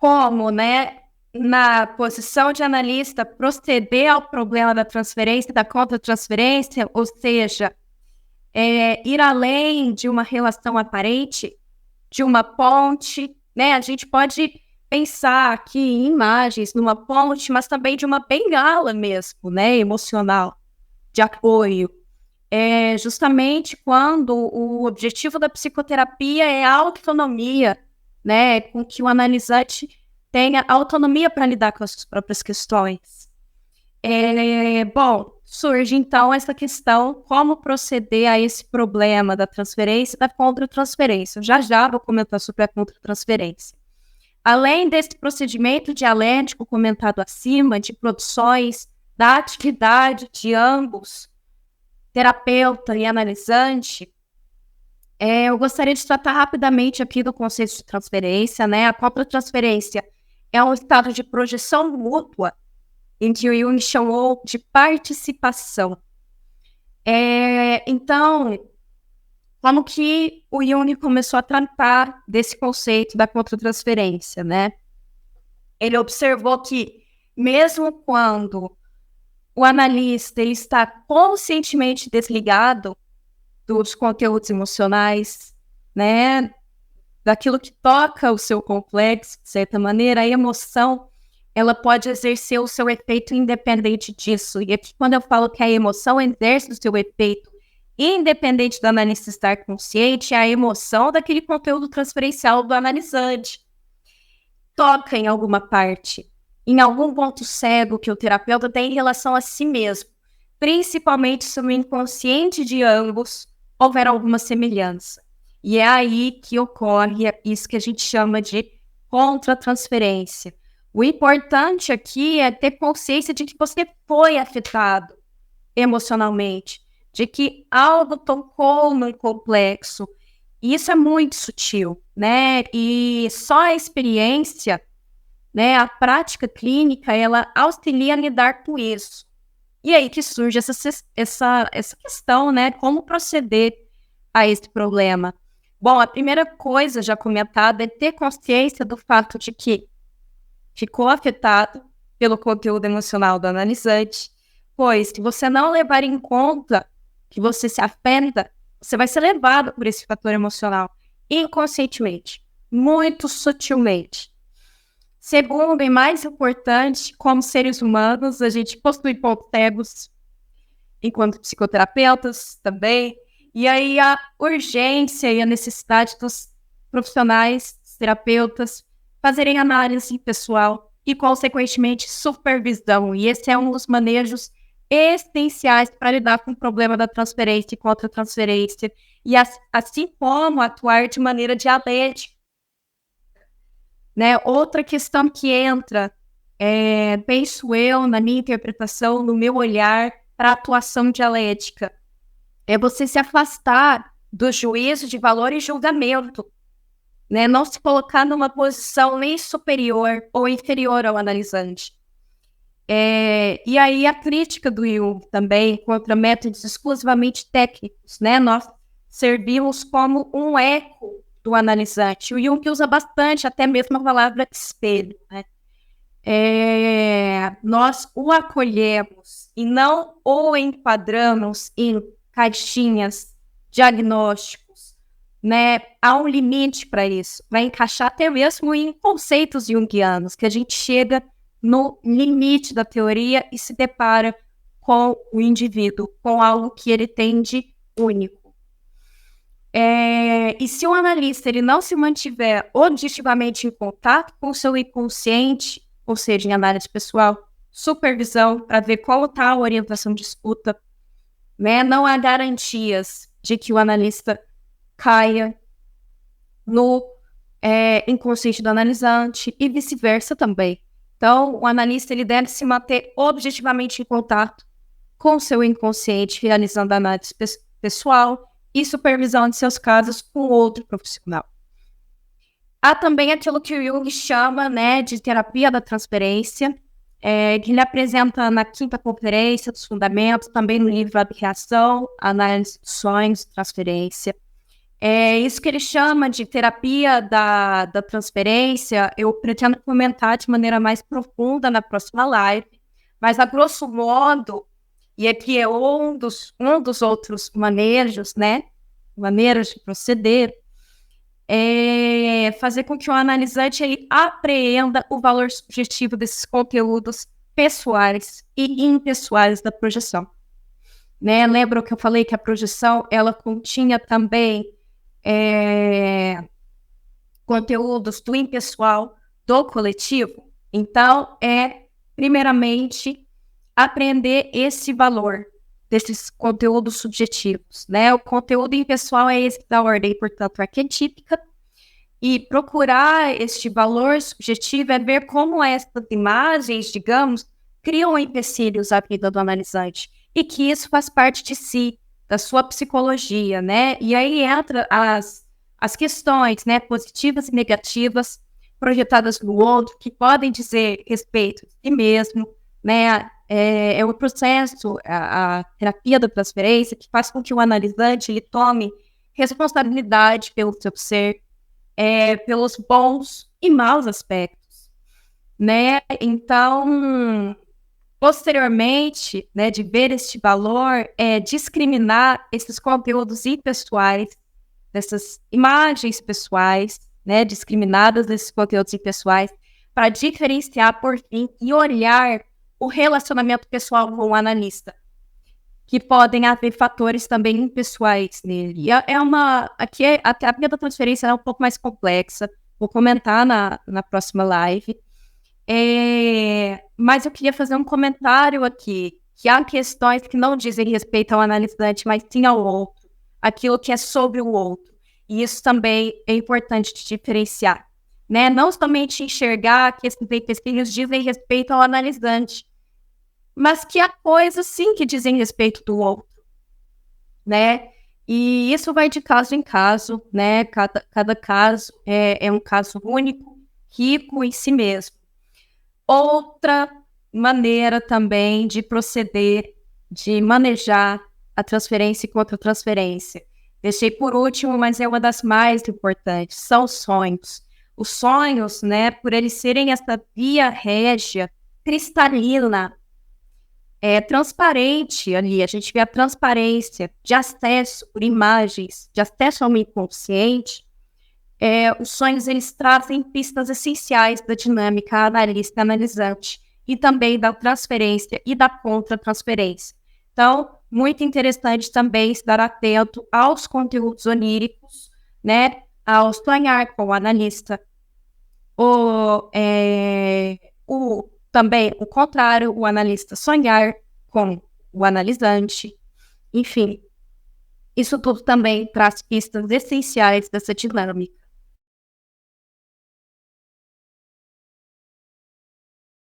como, né, na posição de analista, proceder ao problema da transferência, da contra-transferência, ou seja, ir além de uma relação aparente, de uma ponte, né? A gente pode pensar aqui em imagens numa ponte, mas também de uma bengala mesmo, né? Emocional, de apoio. Justamente quando o objetivo da psicoterapia é a autonomia, né? Com que o analisante tenha autonomia para lidar com as suas próprias questões. Bom, surge então essa questão, como proceder a esse problema da transferência e da contra-transferência. Já vou comentar sobre a contra-transferência. Além desse procedimento dialético comentado acima, de produções da atividade de ambos, terapeuta e analisante, eu gostaria de tratar rapidamente aqui do conceito de transferência, né? A contra-transferência é um estado de projeção mútua em que o Jung chamou de participação. Então, como que o Jung começou a tratar desse conceito da contra-transferência, né? Ele observou que, mesmo quando o analista ele está conscientemente desligado dos conteúdos emocionais, né? Daquilo que toca o seu complexo, de certa maneira, a emoção ela pode exercer o seu efeito independente disso. E aqui, quando eu falo que a emoção exerce o seu efeito independente do analista estar consciente, é a emoção daquele conteúdo transferencial do analisante. Toca em alguma parte, em algum ponto cego que o terapeuta tem em relação a si mesmo, principalmente se o inconsciente de ambos houver alguma semelhança. E é aí que ocorre isso que a gente chama de contra-transferência. O importante aqui é ter consciência de que você foi afetado emocionalmente, de que algo tocou no complexo. E isso é muito sutil, né? E só a experiência, né, a prática clínica, ela auxilia a lidar com isso. E aí que surge essa questão, né? Como proceder a esse problema? Bom, a primeira coisa já comentada é ter consciência do fato de que ficou afetado pelo conteúdo emocional do analisante, pois se você não levar em conta que você se afeta, você vai ser levado por esse fator emocional inconscientemente, muito sutilmente. Segundo e mais importante, como seres humanos, a gente possui pontos cegos, enquanto psicoterapeutas também, e aí a urgência e a necessidade dos profissionais, dos terapeutas, fazerem análise pessoal e, consequentemente, supervisão. E esse é um dos manejos essenciais para lidar com o problema da transferência e contra-transferência, e assim como atuar de maneira dialética. Né? Outra questão que entra, penso eu, na minha interpretação, no meu olhar para a atuação dialética, é você se afastar do juízo de valor e julgamento, né? Não se colocar numa posição nem superior ou inferior ao analisante. E aí a crítica do Jung também contra métodos exclusivamente técnicos, né? Nós servimos como um eco do analisante. O Jung usa bastante até mesmo a palavra espelho, né? Nós o acolhemos e não o enquadramos em caixinhas, diagnósticos, né? Há um limite para isso, vai encaixar até mesmo em conceitos junguianos, que a gente chega no limite da teoria e se depara com o indivíduo, com algo que ele tem de único. E se o analista ele não se mantiver objetivamente em contato com o seu inconsciente, ou seja, em análise pessoal, supervisão, para ver como está a orientação de escuta, né? Não há garantias de que o analista caia no inconsciente do analisante e vice-versa também. Então, o analista ele deve se manter objetivamente em contato com o seu inconsciente, realizando análise pessoal e supervisão de seus casos com outro profissional. Há também aquilo que o Jung chama, né, de terapia da transferência, que ele apresenta na 5ª conferência dos fundamentos, também no livro A Reação, Análise de Sonhos e Transferência. É isso que ele chama de terapia da transferência. Eu pretendo comentar de maneira mais profunda na próxima live, mas a grosso modo, e aqui é um dos outros manejos, né? Maneiras de proceder, é fazer com que o analisante ele apreenda o valor subjetivo desses conteúdos pessoais e impessoais da projeção. Né? Lembra que eu falei que a projeção ela continha também conteúdos do impessoal, do coletivo? Então, primeiramente, aprender esse valor desses conteúdos subjetivos, né? O conteúdo impessoal é esse da ordem, portanto, arquetípica, e procurar este valor subjetivo é ver como essas imagens, digamos, criam empecilhos à vida do analisante, e que isso faz parte de si, da sua psicologia, né? E aí entra as questões, né, positivas e negativas, projetadas no outro, que podem dizer respeito de si mesmo, né? É o processo, a terapia da transferência, que faz com que o analisante ele tome responsabilidade pelo seu ser, pelos bons e maus aspectos, né? Então, posteriormente, né, de ver este valor, discriminar esses conteúdos impessoais, dessas imagens pessoais, né, discriminadas desses conteúdos impessoais, para diferenciar, por fim, e olhar o relacionamento pessoal com o analista, que podem haver fatores também impessoais nele. E aqui a terapia da transferência é um pouco mais complexa, vou comentar na próxima live. Mas eu queria fazer um comentário aqui, que há questões que não dizem respeito ao analisante, mas sim ao outro, aquilo que é sobre o outro. E isso também é importante de diferenciar, né? Não somente enxergar que esses empecilhos dizem respeito ao analisante, mas que há coisas, sim, que dizem respeito do outro, né? E isso vai de caso em caso, né? Cada caso é um caso único, rico em si mesmo. Outra maneira também de proceder, de manejar a transferência e contra-transferência. Deixei por último, mas é uma das mais importantes, são os sonhos. Os sonhos, né, por eles serem essa via régia, cristalina, transparente ali, a gente vê a transparência de acesso por imagens, de acesso ao meio inconsciente. Os sonhos, eles trazem pistas essenciais da dinâmica analista e analisante, e também da transferência e da contra-transferência. Então, muito interessante também estar atento aos conteúdos oníricos, né, ao sonhar com o analista, também o contrário, o analista sonhar com o analisante. Enfim, isso tudo também traz pistas essenciais dessa dinâmica.